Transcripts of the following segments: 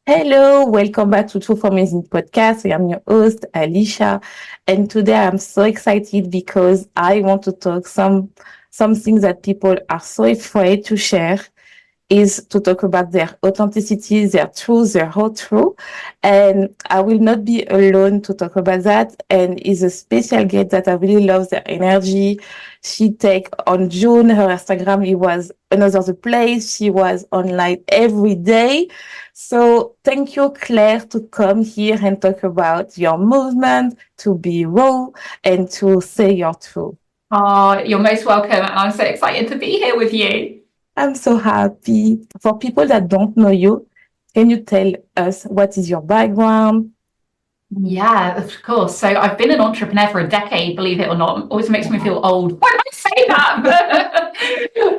Hello, welcome back to True for Amazing Podcast. I am your host, Alicia, and today I'm so excited because I want to talk some things that people are so afraid to share is to talk about their authenticity, their truth, their whole truth. And I will not be alone to talk about that. And is a special guest that I really love their energy. She take on June, her Instagram, it was another the place. She was online every day. So thank you, Claire, to come here and talk about your movement, to be raw and to say your truth. Oh, you're most welcome, and I'm so excited to be here with you. I'm so happy. For people that don't know you, can you tell us what is your background? Yeah, of course. So I've been an entrepreneur for a decade, believe it or not. It always makes me feel old when I say that,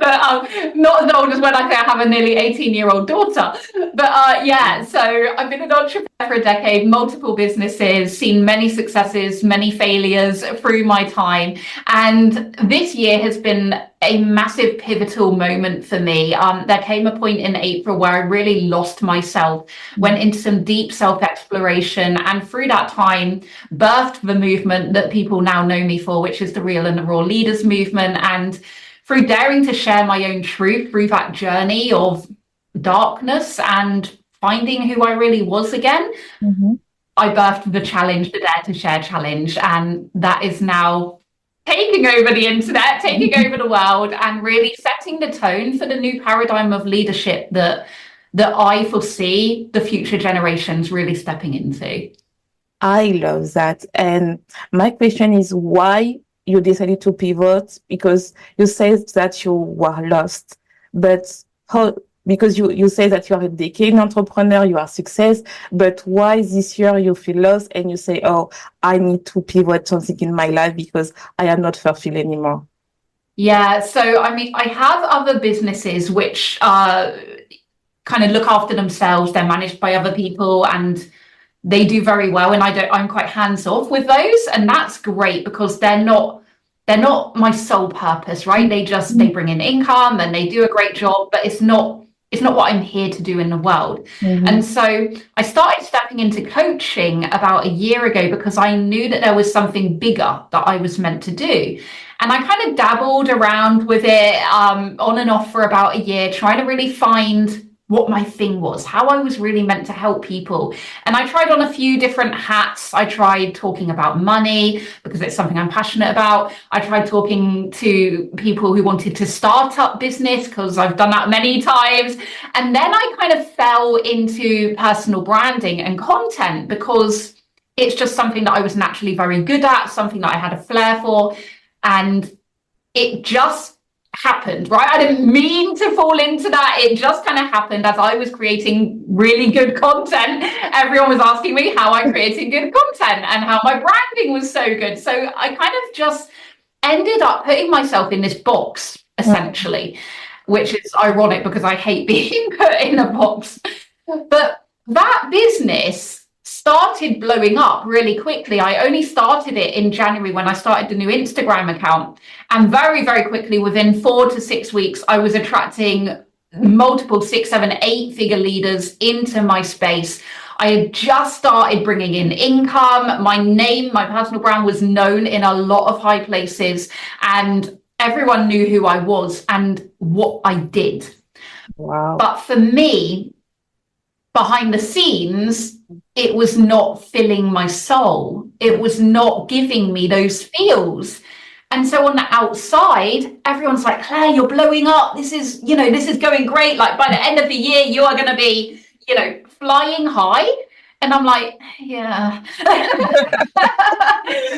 but not as old as when I say I have a nearly 18-year-old daughter. But so I've been an entrepreneur for a decade, multiple businesses, seen many successes, many failures through my time. And this year has been a massive pivotal moment for me. There came a point in April where I really lost myself, went into some deep self-exploration, and through that time birthed the movement that people now know me for, which is the Real and the Raw Leaders movement. And through daring to share my own truth through that journey of darkness and finding who I really was again, I birthed the challenge, the Dare to Share challenge, and that is now taking over the internet, taking over the world, and really setting the tone for the new paradigm of leadership that I foresee the future generations really stepping into. I love that. And my question is why you decided to pivot? Because you said that you were lost, but how, because you say that you are a decade entrepreneur, you are success, but why this year you feel lost and you say, oh, I need to pivot something in my life because I am not fulfilled anymore? Yeah, so I mean, I have other businesses which kind of look after themselves. They're managed by other people and they do very well. And I'm quite hands off with those. And that's great because they're not my sole purpose, right? They bring in income and they do a great job, but it's not what I'm here to do in the world. Mm-hmm. And so I started stepping into coaching about a year ago because I knew that there was something bigger that I was meant to do. And I kind of dabbled around with it on and off for about a year, trying to really find what my thing was, how I was really meant to help people. And I tried on a few different hats. I tried talking about money because it's something I'm passionate about. I tried talking to people who wanted to start up business because I've done that many times. And then I kind of fell into personal branding and content because it's just something that I was naturally very good at, something that I had a flair for. And it just happened, right? I didn't mean to fall into that. It just kind of happened as I was creating really good content. Everyone was asking me how I created good content and how my branding was so good. So I kind of just ended up putting myself in this box, essentially, which is ironic because I hate being put in a box. But that business started blowing up really quickly. I only started it in January when I started the new Instagram account. And very, very quickly, within 4 to 6 weeks, I was attracting multiple 6, 7, 8-figure leaders into my space. I had just started bringing in income. My name, my personal brand was known in a lot of high places, and everyone knew who I was and what I did. Wow. But for me, behind the scenes, it was not filling my soul. It was not giving me those feels. And so on the outside, everyone's like, Claire, you're blowing up. This is going great. Like by the end of the year, you are going to be, flying high. And I'm like, yeah,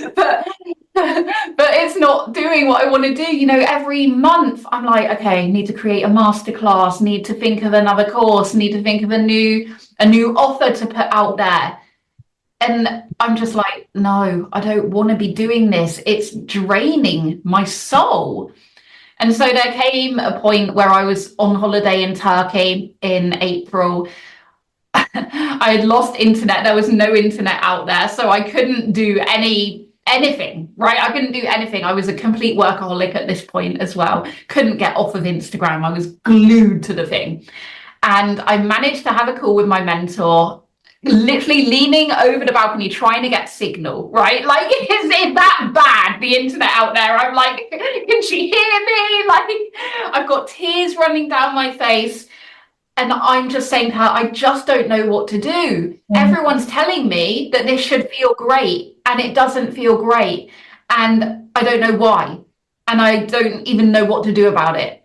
but it's not doing what I want to do. Every month I'm like, okay, need to create a masterclass, need to think of another course, need to think of a new offer to put out there. And I'm just like, no, I don't want to be doing this. It's draining my soul. And so there came a point where I was on holiday in Turkey in April. I had lost internet. There was no internet out there. So I couldn't do anything, right? I couldn't do anything. I was a complete workaholic at this point as well. Couldn't get off of Instagram. I was glued to the thing. And I managed to have a call with my mentor, literally leaning over the balcony trying to get signal, right? Like, is it that bad, the internet out there? I'm like, can she hear me? Like, I've got tears running down my face. And I'm just saying to her, I just don't know what to do. Everyone's telling me that this should feel great, and it doesn't feel great. And I don't know why. And I don't even know what to do about it.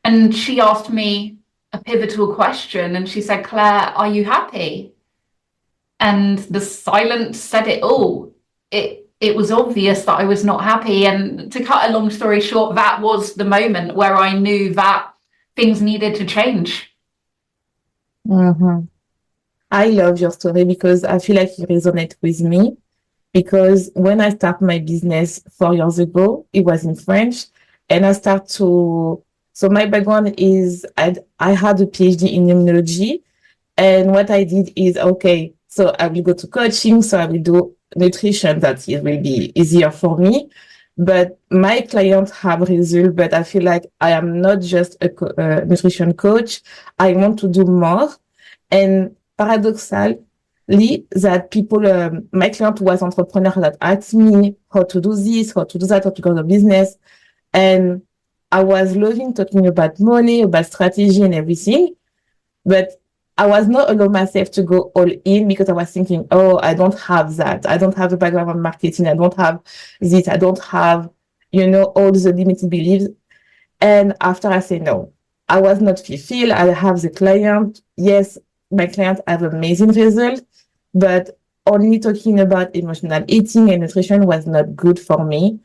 And she asked me a pivotal question, and she said, Claire, are you happy? And the silence said it all. It was obvious that I was not happy. And to cut a long story short, that was the moment where I knew that things needed to change. Mm-hmm. I love your story because I feel like it resonates with me. Because when I started my business 4 years ago, it was in French, and I start to. So my background is I had a PhD in immunology, and what I did is okay. So I will go to coaching, so I will do nutrition. That it will be easier for me. But my clients have results, but I feel like I am not just a nutrition coach. I want to do more. And paradoxally, that people, my client was entrepreneur that asked me how to do this, how to do that, how to grow the business. And I was loving talking about money, about strategy and everything. But I was not allowing myself to go all in because I was thinking, oh, I don't have that. I don't have a background on marketing. I don't have this. I don't have, all the limited beliefs. And after I say no, I was not fulfilled. I have the client. Yes, my clients have amazing results, but only talking about emotional eating and nutrition was not good for me.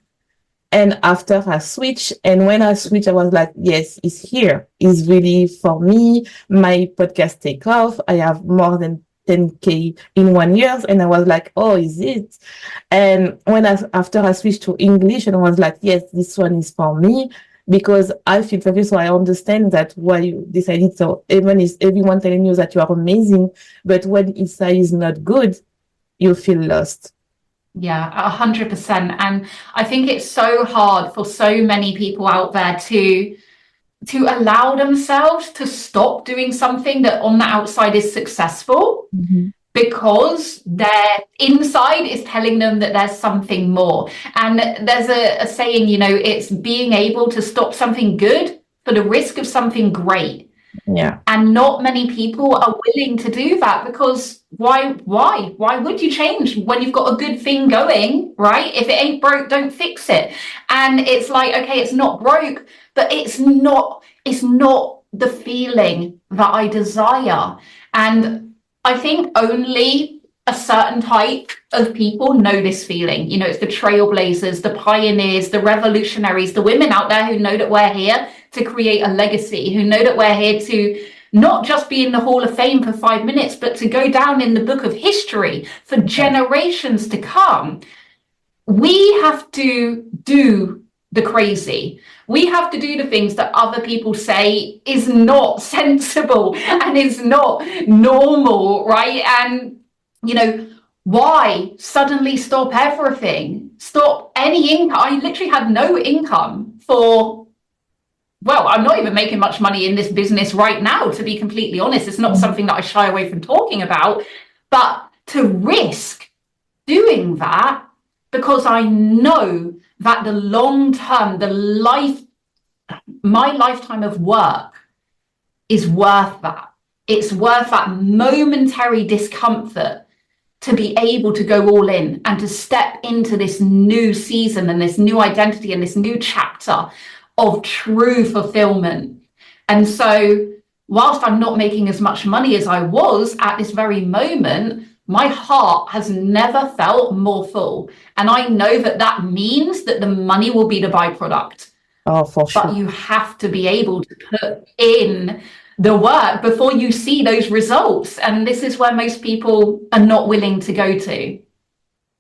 And after I switched, and when I switched, I was like, yes, it's here. It's really for me. My podcast take off. I have more than 10K in 1 year. And I was like, oh, is it? And after I switched to English, and I was like, yes, this one is for me because I feel fulfilled. So I understand that why you decided. So even if everyone telling you that you are amazing, but when inside is not good, you feel lost. Yeah, 100%. And I think it's so hard for so many people out there to allow themselves to stop doing something that on the outside is successful, because their inside is telling them that there's something more. And there's a saying, it's being able to stop something good for the risk of something great. Yeah. And not many people are willing to do that because why would you change when you've got a good thing going, right? If it ain't broke, don't fix it. And it's like, okay, it's not broke, but it's not the feeling that I desire. And I think only a certain type of people know this feeling. It's the trailblazers, the pioneers, the revolutionaries, the women out there who know that we're here to create a legacy, who know that we're here to not just be in the Hall of Fame for 5 minutes, but to go down in the book of history for generations to come. We have to do the crazy. We have to do the things that other people say is not sensible and is not normal, right? And, why suddenly stop everything? Stop any income. I literally had no income for, well, I'm not even making much money in this business right now, to be completely honest. It's not something that I shy away from talking about, but to risk doing that because I know that the long term, my lifetime of work is worth that. It's worth that momentary discomfort to be able to go all in and to step into this new season and this new identity and this new chapter of true fulfillment. And so whilst I'm not making as much money as I was at this very moment, my heart has never felt more full. And I know that means that the money will be the byproduct. Oh, for sure. But you have to be able to put in the work before you see those results. And this is where most people are not willing to go to.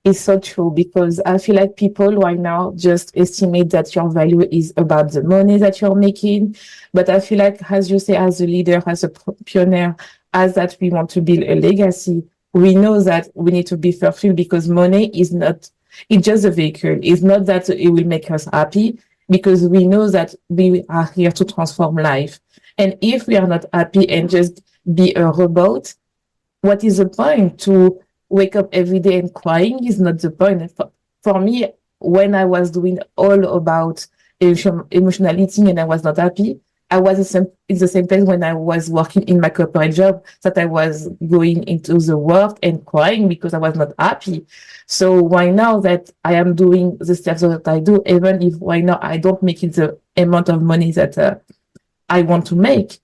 It's so true because I feel like people right now just estimate that your value is about the money that you're making. But I feel like, as you say, as a leader, as a pioneer, as that we want to build a legacy, we know that we need to be fulfilled because money is not, it's just a vehicle. It's not that it will make us happy because we know that we are here to transform life. And if we are not happy and just be a robot, what is the point? To wake up every day and crying is not the point. For me, when I was doing all about emotional eating and I was not happy, I was in the same place when I was working in my corporate job, that I was going into the work and crying because I was not happy. So why now that I am doing the steps that I do, even if why now I don't make it the amount of money that I want to make,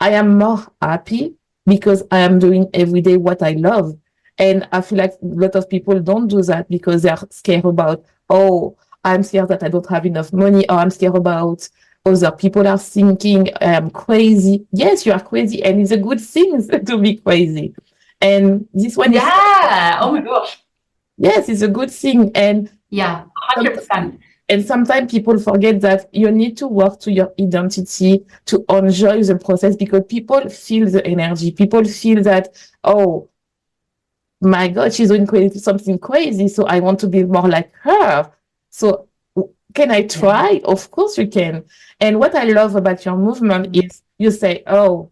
I am more happy because I am doing every day what I love. And I feel like a lot of people don't do that because they're scared about, oh, I'm scared that I don't have enough money, or I'm scared about other people are thinking I'm crazy. Yes, you are crazy, and it's a good thing to be crazy. And this one is, Oh my gosh. yes, it's a good thing. And Yeah, 100%. and sometimes people forget that you need to work to your identity to enjoy the process, because people feel the energy. People feel that, oh my God, she's doing something crazy, so I want to be more like her. So can I try? Yeah. Of course you can. And what I love about your movement is you say, oh,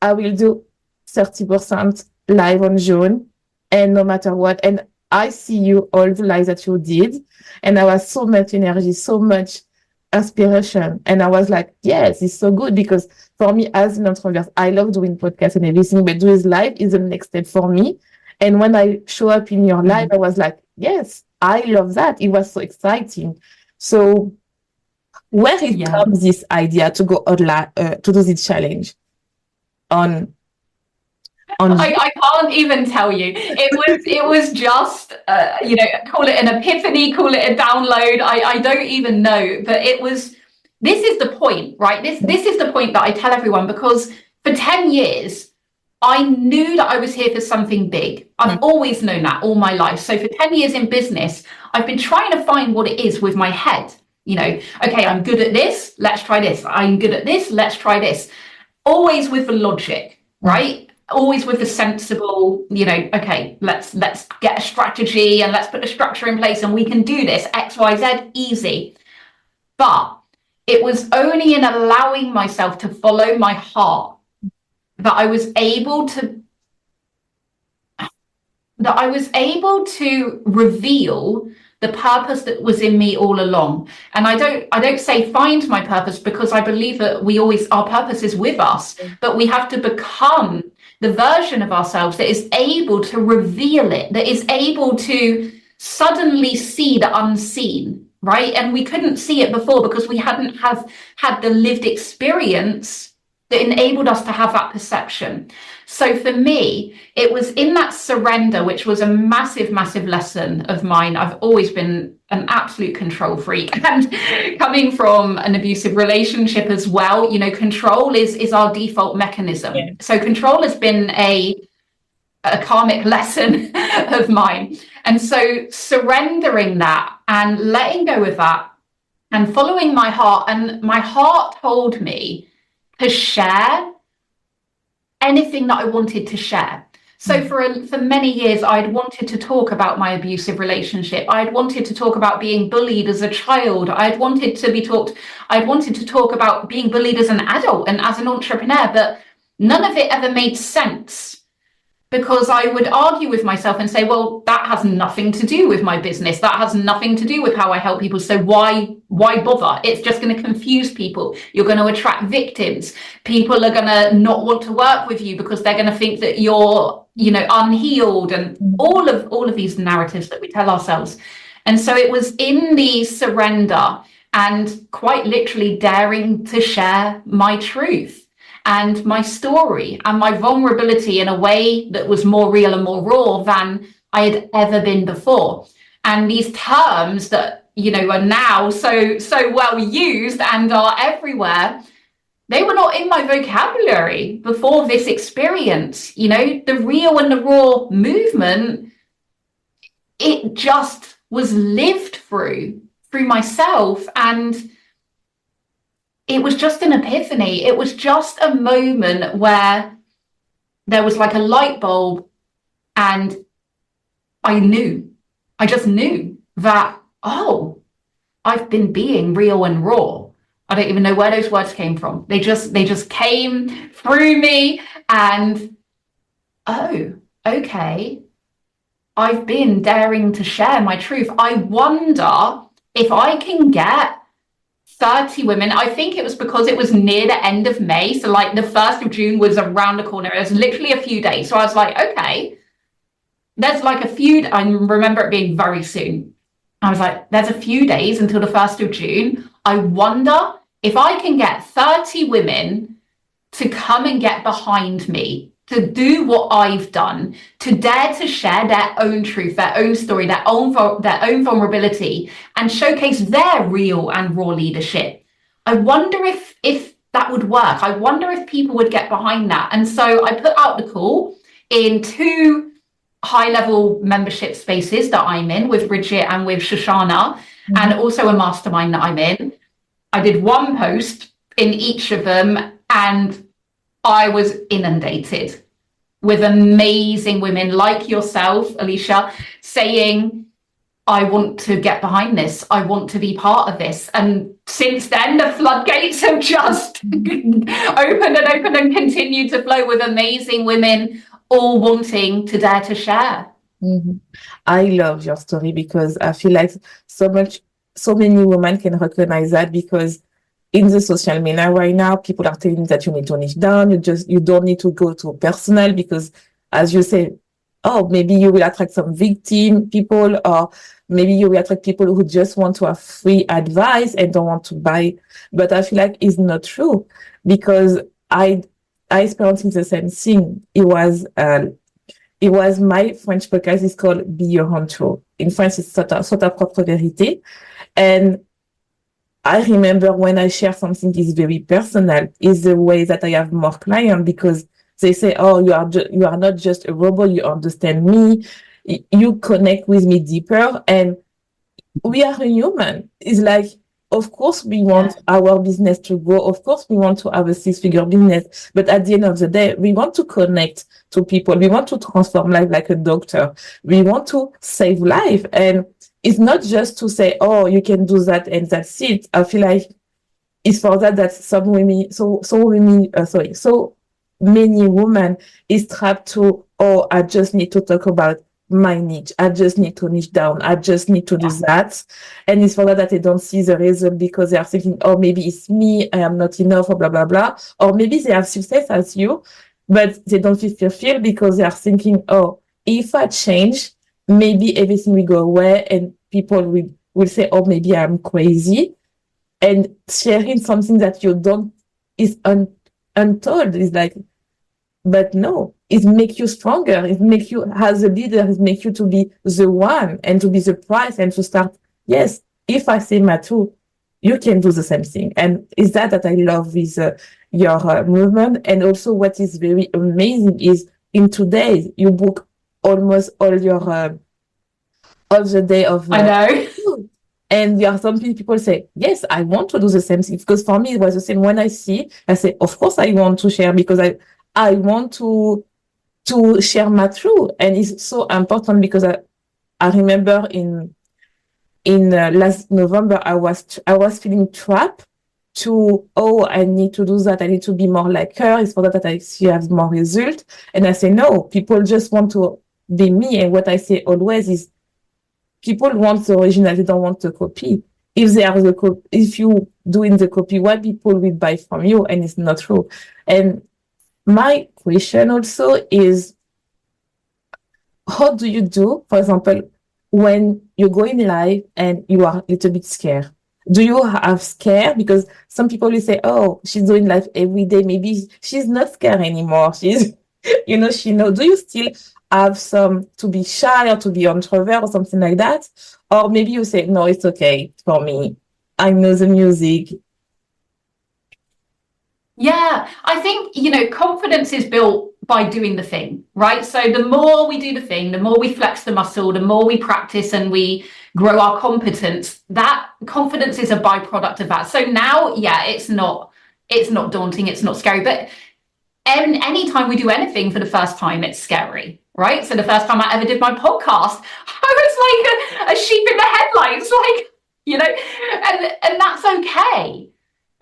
I will do 30% live on June, and no matter what. And I see you, all the lives that you did, and I was so much energy, so much inspiration. And I was like, yes, it's so good, because for me as an entrepreneur, I love doing podcasts and everything, but doing live is the next step for me. And when I show up in your live, I was like, yes, I love that. It was so exciting. So where it comes this idea to go online, to do this challenge on I can't even tell you. It was just call it an epiphany, call it a download. I don't even know, but this is the point, right? This is the point that I tell everyone, because for 10 years I knew that I was here for something big. I've always known that all my life. So for 10 years in business, I've been trying to find what it is with my head. Okay, I'm good at this, let's try this. I'm good at this, let's try this. Always with the logic, right? Always with the sensible, okay, let's get a strategy and let's put a structure in place and we can do this, X, Y, Z, easy. But it was only in allowing myself to follow my heart that I was able to reveal the purpose that was in me all along. And I don't say find my purpose, because I believe that our purpose is with us, but we have to become the version of ourselves that is able to reveal it, that is able to suddenly see the unseen, right? And we couldn't see it before because we hadn't had the lived experience that enabled us to have that perception. So for me, it was in that surrender, which was a massive, massive lesson of mine. I've always been an absolute control freak, and coming from an abusive relationship as well, control is our default mechanism. Yeah. So control has been a karmic lesson of mine. And so surrendering that and letting go of that and following my heart, and my heart told me to share anything that I wanted to share. So for many years, I'd wanted to talk about my abusive relationship. I'd wanted to talk about being bullied as a child. I'd wanted to talk about being bullied as an adult and as an entrepreneur, but none of it ever made sense, because I would argue with myself and say, well, that has nothing to do with my business. That has nothing to do with how I help people. So why bother? It's just going to confuse people. You're going to attract victims. People are going to not want to work with you because they're going to think that you're, unhealed, and all of these narratives that we tell ourselves. And so it was in the surrender and quite literally daring to share my truth and my story and my vulnerability in a way that was more real and more raw than I had ever been before. And these terms that, are now so well used and are everywhere, they were not in my vocabulary before this experience. The real and the raw movement, it just was lived through myself. And it was just an epiphany. It was just a moment where there was like a light bulb, and I just knew that, oh, I've been being real and raw. I don't even know where those words came from. They just came through me, and oh, okay. I've been daring to share my truth. I wonder if I can get 30 women. I think it was because it was near the end of May. So like the 1st of June was around the corner. It was literally a few days. So I was like, okay, there's like a few, I remember it being very soon. I was like, there's a few days until the 1st of June. I wonder if I can get 30 women to come and get behind me, to do what I've done, to dare to share their own truth, their own story, their own vulnerability, and showcase their real and raw leadership. I wonder if that would work. I wonder if people would get behind that. And so I put out the call in 2 high-level membership spaces that I'm in with Bridget and with Shoshana, and also a mastermind that I'm in. I did 1 post in each of them, and I was inundated with amazing women like yourself, Alicia, saying, I want to get behind this. I want to be part of this. And since then, the floodgates have just opened and continued to flow with amazing women all wanting to dare to share. Mm-hmm. I love your story because I feel like so many women can recognize that, because in the social media right now, people are telling you that you need to niche down. You don't need to go to personal, because as you say, oh, maybe you will attract some victim people, or maybe you will attract people who just want to have free advice and don't want to buy. But I feel like it's not true, because I experienced the same thing. It was my French podcast is called Be Your Own Truth. In French, it's sort of propre vérité. And I remember when I share something is very personal, is the way that I have more clients, because they say, oh, you are not just a robot, you understand me, you connect with me deeper, and we are a human. It's like, of course, we want our business to grow. Of course, we want to have a 6-figure business. But at the end of the day, we want to connect to people. We want to transform life like a doctor. We want to save life. And it's not just to say, oh, you can do that and that's it. I feel like it's for that some women, so many women is trapped to, oh, I just need to talk about my niche. I just need to niche down. I just need to do that. And it's for that they don't see the result, because they are thinking, oh, maybe it's me, I am not enough, or blah, blah, blah. Or maybe they have success as you, but they don't feel fulfilled, because they are thinking, oh, if I change, maybe everything will go away and people will say, oh, maybe I'm crazy. And sharing something that you don't is untold is like, but no, it makes you stronger. It makes you, as a leader, it makes you to be the one and to be the prize and to start, yes, if I say my truth, you can do the same thing. And is that I love with your movement. And also what is very amazing is in today, you book almost all your, all the day of. I know. And there are some people say, yes, I want to do the same thing. Because for me, it was the same. When I say, of course I want to share, because I want to share my truth. And it's so important, because I remember in last November, I was feeling trapped to, oh, I need to do that. I need to be more like her. It's for that she has more result. And I say, no, people just want to be me. And what I say always is, people want the original, they don't want the copy. If you doing the copy, what people will buy from you, and it's not true. And my question also is, how do you do, for example, when you go in live and you are a little bit scared? Do you have scare? Because some people will say, oh, she's doing live every day. Maybe she's not scared anymore. She's, she knows. Do you still have some to be shy or to be introvert or something like that? Or maybe you say, no, it's okay for me. I know the music. Yeah, I think, confidence is built by doing the thing, right? So the more we do the thing, the more we flex the muscle, the more we practice and we grow our competence, that confidence is a byproduct of that. So now, yeah, it's not daunting, it's not scary, but anytime we do anything for the first time, it's scary, right? So the first time I ever did my podcast, I was like a sheep in the headlights, like, and that's okay.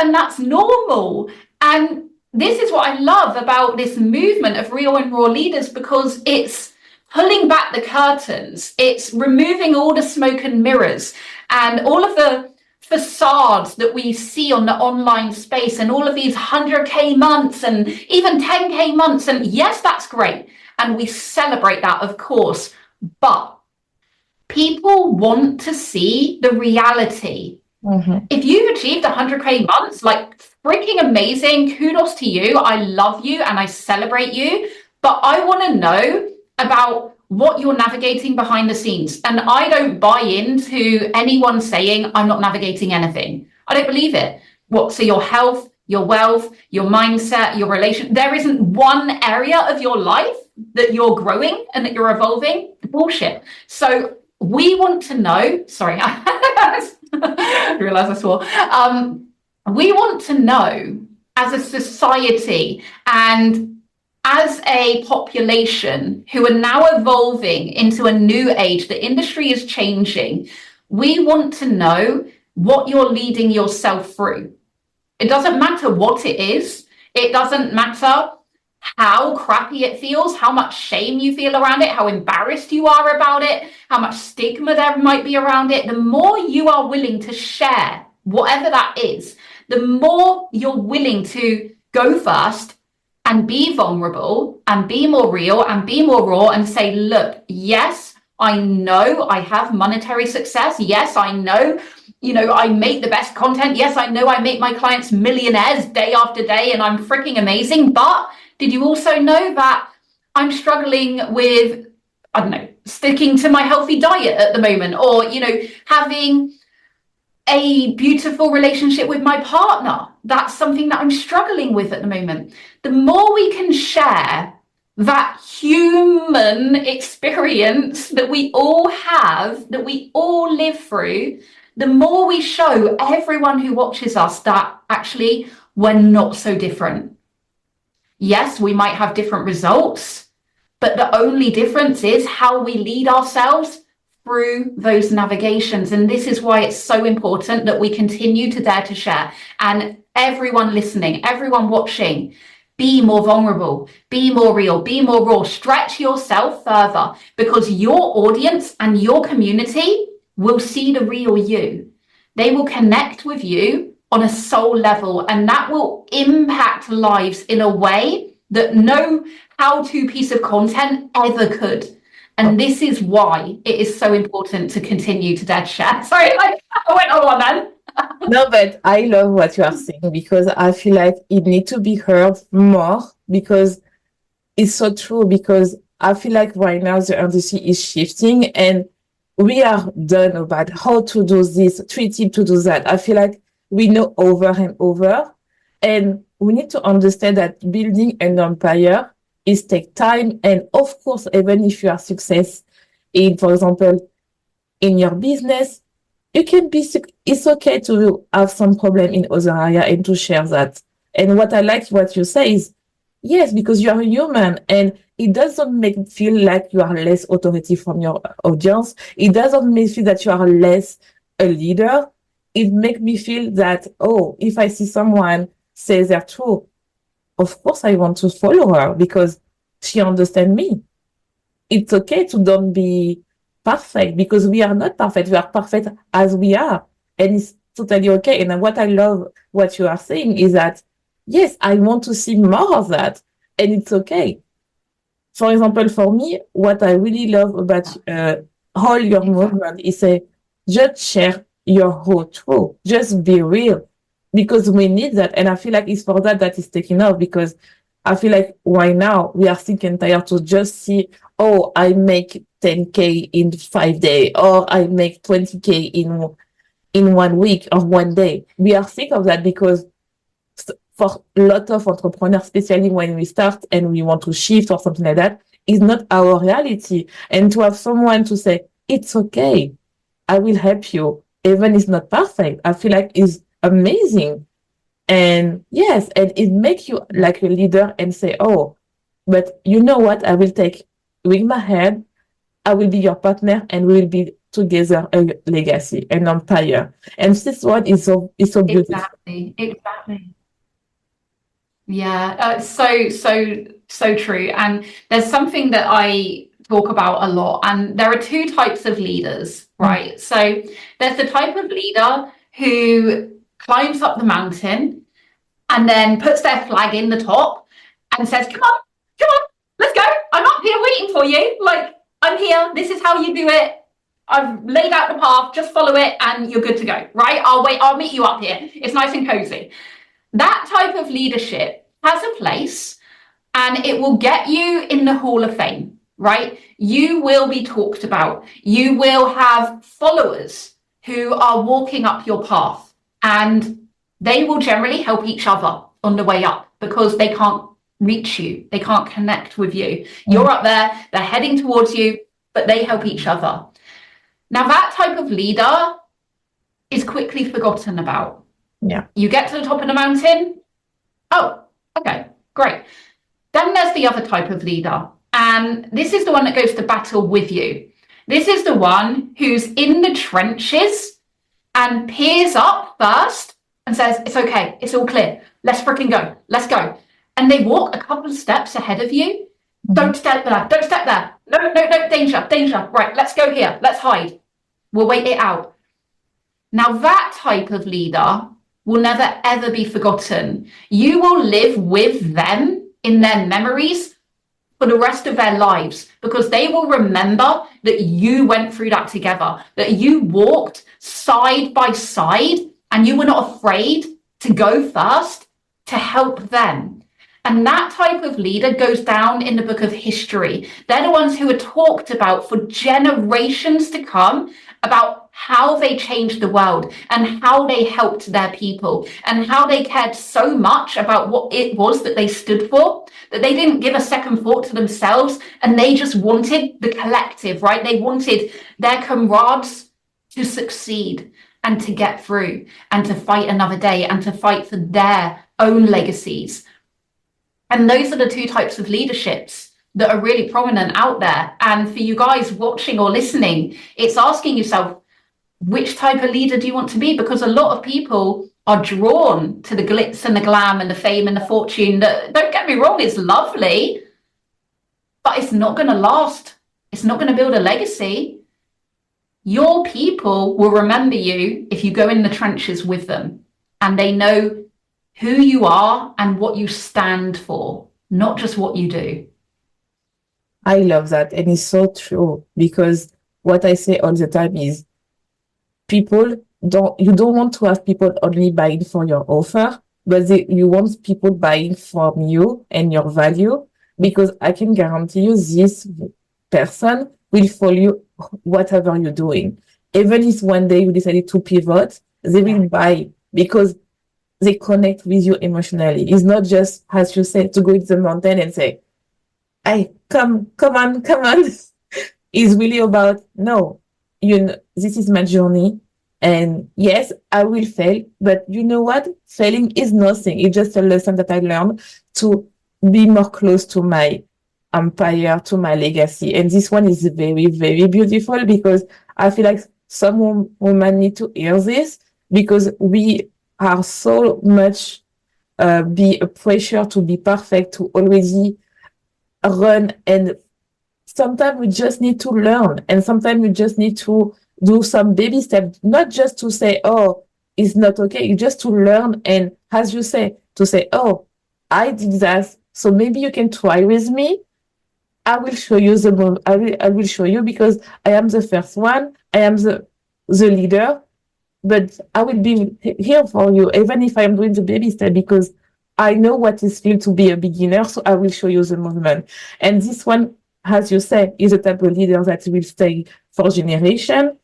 and that's normal. And this is what I love about this movement of real and raw leaders, because it's pulling back the curtains. It's removing all the smoke and mirrors and all of the facades that we see on the online space, and all of these 100K months and even 10K months. And yes, that's great. And we celebrate that, of course. But people want to see the reality. Mm-hmm. If you've achieved 100K months, like, freaking amazing. Kudos to you. I love you and I celebrate you. But I want to know about what you're navigating behind the scenes. And I don't buy into anyone saying I'm not navigating anything. I don't believe it. What? So your health, your wealth, your mindset, your relation, there isn't one area of your life that you're growing and that you're evolving? Bullshit. So we want to know, sorry, I realized I swore. We want to know, as a society and as a population who are now evolving into a new age, the industry is changing. We want to know what you're leading yourself through. It doesn't matter what it is. It doesn't matter how crappy it feels, how much shame you feel around it, how embarrassed you are about it, how much stigma there might be around it. The more you are willing to share whatever that is, the more you're willing to go first and be vulnerable and be more real and be more raw and say, look, yes, I know I have monetary success. Yes, I know, I make the best content. Yes, I know I make my clients millionaires day after day and I'm freaking amazing. But did you also know that I'm struggling with, I don't know, sticking to my healthy diet at the moment, or, having a beautiful relationship with my partner? That's something that I'm struggling with at the moment. The more we can share that human experience that we all have, that we all live through, the more we show everyone who watches us that actually we're not so different. Yes, we might have different results, but the only difference is how we lead ourselves through those navigations. And this is why it's so important that we continue to dare to share. And everyone listening, everyone watching, be more vulnerable, be more real, be more raw, stretch yourself further, because your audience and your community will see the real you. They will connect with you on a soul level, and that will impact lives in a way that no how-to piece of content ever could. And this is why it is so important to continue to dare share. Sorry, I went on then. No, but I love what you are saying, because I feel like it needs to be heard more, because it's so true. Because I feel like right now the industry is shifting and we are done about how to do this, 3 tips to do that. I feel like we know over and over, and we need to understand that building an empire is take time. And of course, even if you are success in, for example, in your business, you can be, it's okay to have some problem in other area and to share that. And what I like what you say is, yes, because you are a human, and it doesn't make you feel like you are less authority from your audience. It doesn't make you feel that you are less a leader. It makes me feel that, oh, if I see someone say their truth, of course I want to follow her because she understands me. It's okay to don't be perfect, because we are not perfect. We are perfect as we are. And it's totally okay. And what I love what you are saying is that, yes, I want to see more of that. And it's okay. For example, for me, what I really love about all your movement is just share your whole truth. Just be real, because we need that. And I feel like it's for that is taking off, because I feel like right now we are sick and tired to just see, oh, I make 10K in 5 days, or I make 20K in 1 week or 1 day. We are sick of that, because for a lot of entrepreneurs, especially when we start and we want to shift or something like that, is not our reality. And to have someone to say, it's okay, I will help you, even if it's not perfect, I feel like is amazing. And yes, and it makes you like a leader and say, oh, but you know what, I will take with my hand, I will be your partner, and we will be together a legacy, an empire. And this one is so beautiful. Exactly. Yeah, so true. And there's something that I talk about a lot, and there are two types of leaders, right? So there's the type of leader who climbs up the mountain and then puts their flag in the top and says, come on, let's go. I'm up here waiting for you. Like, I'm here. This is how you do it. I've laid out the path, just follow it and you're good to go, right? I'll meet you up here. It's nice and cozy. That type of leadership has a place and it will get you in the Hall of Fame, right? You will be talked about. You will have followers who are walking up your path, and they will generally help each other on the way up because they can't reach you. They can't connect with you. You're up there, they're heading towards you, but they help each other. Now, that type of leader is quickly forgotten about. Yeah. You get to the top of the mountain. Oh, okay, great. Then there's the other type of leader. And this is the one that goes to battle with you. This is the one who's in the trenches and peers up first and says, it's okay, it's all clear. Let's freaking go. Let's go. And they walk a couple of steps ahead of you. Don't step there. Don't step there. No, danger. Right, let's go here. Let's hide. We'll wait it out. Now, that type of leader will never, ever be forgotten. You will live with them in their memories for the rest of their lives because they will remember that you went through that together, that you walked side by side and you were not afraid to go first to help them. And that type of leader goes down in the book of history. They're the ones who are talked about for generations to come about how they changed the world and how they helped their people and how they cared so much about what it was that they stood for, that they didn't give a second thought to themselves and they just wanted the collective, right? They wanted their comrades to succeed and to get through and to fight another day and to fight for their own legacies. And those are the two types of leaderships that are really prominent out there. And for you guys watching or listening, it's asking yourself, which type of leader do you want to be? Because a lot of people are drawn to the glitz and the glam and the fame and the fortune that, don't get me wrong, it's lovely, but it's not going to last. It's not going to build a legacy. Your people will remember you if you go in the trenches with them and they know who you are and what you stand for, not just what you do. I love that. And it's so true because what I say all the time is you don't want to have people only buying for your offer, but you want people buying from you and your value, because I can guarantee you this person will follow you whatever you're doing. Even if one day you decided to pivot, they will buy because they connect with you emotionally. It's not just, as you said, to go to the mountain and say, hey, come on. It's really about, no, this is my journey. And yes, I will fail, but you know what? Failing is nothing. It's just a lesson that I learned to be more close to my empire, to my legacy. And this one is very, very beautiful because I feel like some women need to hear this because we are so much be a pressure to be perfect, to always run. And sometimes we just need to learn. And sometimes we just need to do some baby steps, not just to say, oh, it's not okay. You just to learn. And as you say, to say, oh, I did that. So maybe you can try with me. I will show you I will show you because I am the first one. I am the leader. But I will be here for you, even if I'm doing the baby step, because I know what it feels to be a beginner, so I will show you the movement. And this one, as you said, is a type of leader that will stay for generation,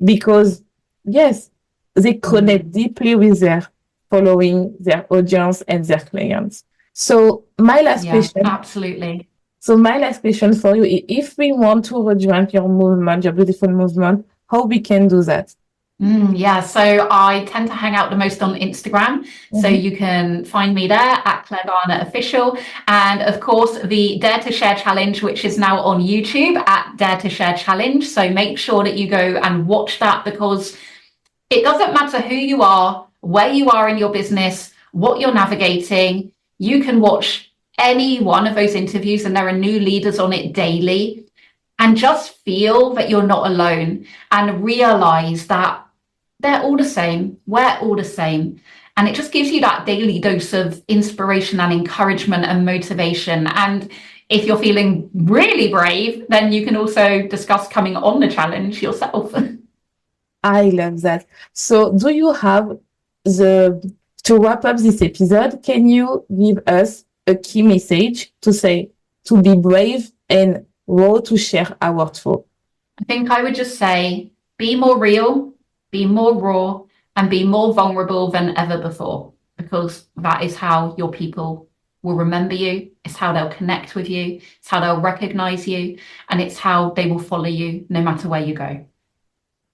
because, yes, they connect deeply with their following, their audience, and their clients. So my last question. Absolutely. So my last question for you is, if we want to rejoin your movement, your beautiful movement, how we can do that? Yeah, so I tend to hang out the most on Instagram. So Mhm. you can find me there at Clare Garner Official. And of course, the Dare to Share Challenge, which is now on YouTube at Dare to Share Challenge. So make sure that you go and watch that, because it doesn't matter who you are, where you are in your business, what you're navigating. You can watch any one of those interviews, and there are new leaders on it daily. And just feel that you're not alone, and realize that they're all the same. We're all the same. And it just gives you that daily dose of inspiration and encouragement and motivation. And if you're feeling really brave, then you can also discuss coming on the challenge yourself. I love that. So, do you have the to wrap up this episode? Can you give us a key message to say to be brave and raw to share our truth? I think I would just say be more real, be more raw, and be more vulnerable than ever before, because that is how your people will remember you. It's how they'll connect with you. It's how they'll recognize you. And it's how they will follow you no matter where you go.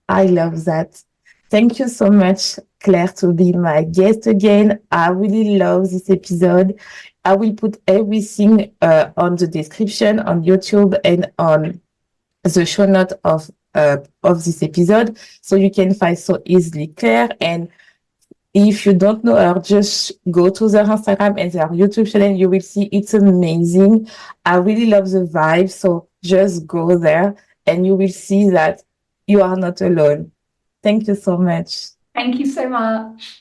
I love that. Thank you so much, Claire, to be my guest again. I really love this episode. I will put everything on the description on YouTube and on the show note of this episode, so you can find so easily Claire. And if you don't know her, just go to their Instagram and their YouTube channel. You will see it's amazing. I really love the vibe. So just go there and you will see that you are not alone. Thank you so much. Thank you so much.